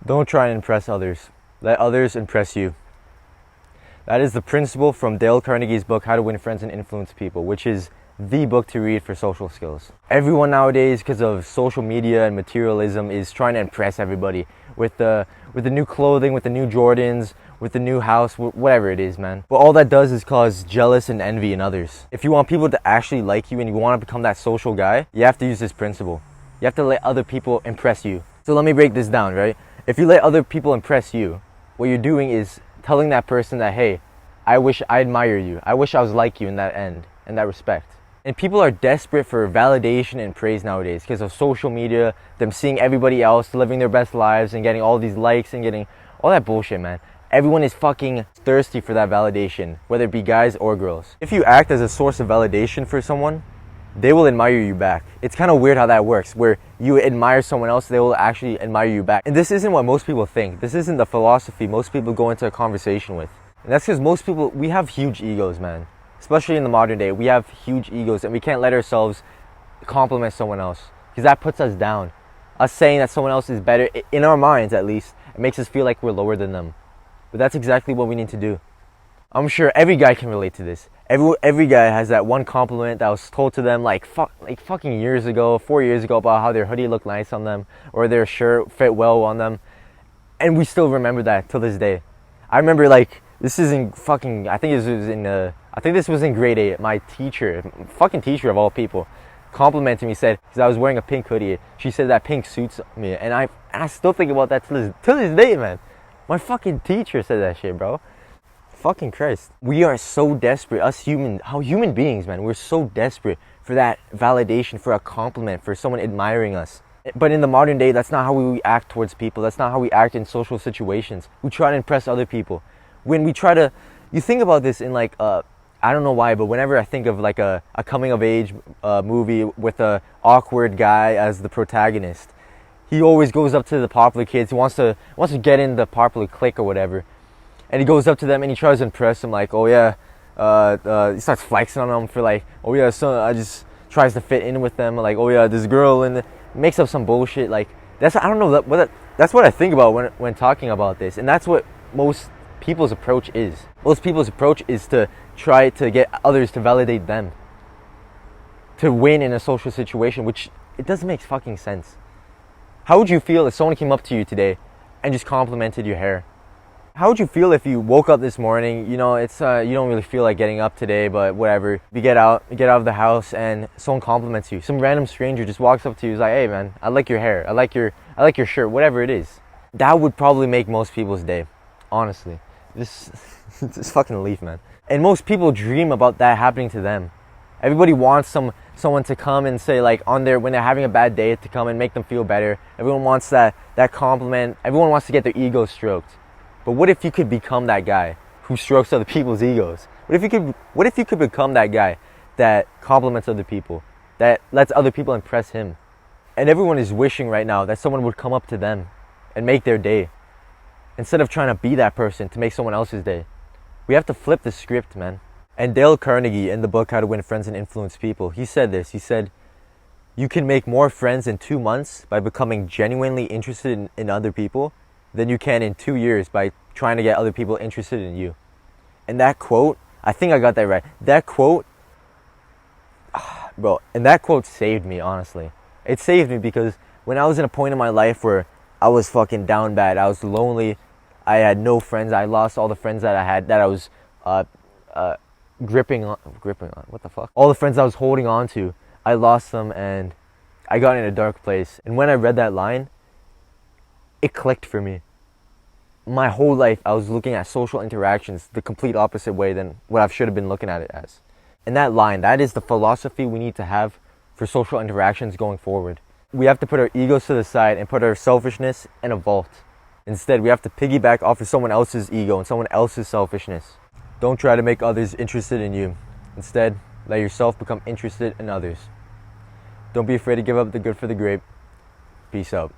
Don't try and impress others. Let others impress you. That is the principle from Dale Carnegie's book, How to Win Friends and Influence People, which is the book to read for social skills. Everyone nowadays, because of social media and materialism, is trying to impress everybody with the new clothing, with the new Jordans, with the new house, whatever it is, man. But all that does is cause jealous and envy in others. If you want people to actually like you and you want to become that social guy, you have to use this principle. You have to let other people impress you. So let me break this down, right? If you let other people impress you, what you're doing is telling that person that, hey, I wish I admire you. I wish I was like you in that end, in that respect. And people are desperate for validation and praise nowadays because of social media, them seeing everybody else living their best lives and getting all these likes and getting all that bullshit, man. Everyone is fucking thirsty for that validation, whether it be guys or girls. If you act as a source of validation for someone, they will admire you back. It's kind of weird how that works, where you admire someone else, they will actually admire you back. And this isn't what most people think. This isn't the philosophy most people go into a conversation with. And that's because most people, we have huge egos, man. Especially in the modern day, we have huge egos and we can't let ourselves compliment someone else because that puts us down. Us saying that someone else is better, in our minds at least, it makes us feel like we're lower than them. But that's exactly what we need to do. I'm sure every guy can relate to this. Every guy has that one compliment that was told to them like fucking years ago, 4 years ago, about how their hoodie looked nice on them or their shirt fit well on them. And we still remember that till this day. I remember this was in grade 8. My teacher, fucking teacher of all people, complimented me, said, because I was wearing a pink hoodie, she said that pink suits me. And I still think about that till this day, man. My fucking teacher said that shit, bro. Fucking Christ. We are so desperate, human beings, man, we're so desperate for that validation, for a compliment, for someone admiring us. But in the modern day, that's not how we act towards people. That's not how we act in social situations. We try to impress other people. When we try to, you think about this in I don't know why, but whenever I think of a coming of age movie with a awkward guy as the protagonist, he always goes up to the popular kids. He wants to get in the popular clique or whatever. And he goes up to them and he tries to impress them, like, oh yeah, he starts flexing on them for oh yeah, so I just tries to fit in with them, like, oh yeah, this girl, and makes up some bullshit. That's what I think about when talking about this, and that's what most people's approach is. Most people's approach is to try to get others to validate them, to win in a social situation, which it doesn't make fucking sense. How would you feel if someone came up to you today and just complimented your hair? How would you feel if you woke up this morning, it's you don't really feel like getting up today, but whatever. You get out of the house and someone compliments you. Some random stranger just walks up to you, is like, hey man, I like your hair, I like your shirt, whatever it is. That would probably make most people's day, honestly. This fucking leaf, man. And most people dream about that happening to them. Everybody wants someone to come and say, when they're having a bad day, to come and make them feel better. Everyone wants that compliment. Everyone wants to get their ego stroked. But what if you could become that guy who strokes other people's egos? What if you could become that guy that compliments other people, that lets other people impress him? And everyone is wishing right now that someone would come up to them and make their day, instead of trying to be that person to make someone else's day. We have to flip the script, man. And Dale Carnegie, in the book How to Win Friends and Influence People, he said this. He said, you can make more friends in 2 months by becoming genuinely interested in other people than you can in 2 years by trying to get other people interested in you. And that quote, I think I got that right. That quote, bro, and that quote saved me, honestly. It saved me because when I was in a point in my life where I was fucking down bad, I was lonely, I had no friends, I lost all the friends that I had, that I was gripping on, what the fuck? All the friends I was holding on to, I lost them and I got in a dark place. And when I read that line, it clicked for me. My whole life, I was looking at social interactions the complete opposite way than what I should have been looking at it as. And that line, that is the philosophy we need to have for social interactions going forward. We have to put our egos to the side and put our selfishness in a vault. Instead, we have to piggyback off of someone else's ego and someone else's selfishness. Don't try to make others interested in you. Instead, let yourself become interested in others. Don't be afraid to give up the good for the great. Peace out.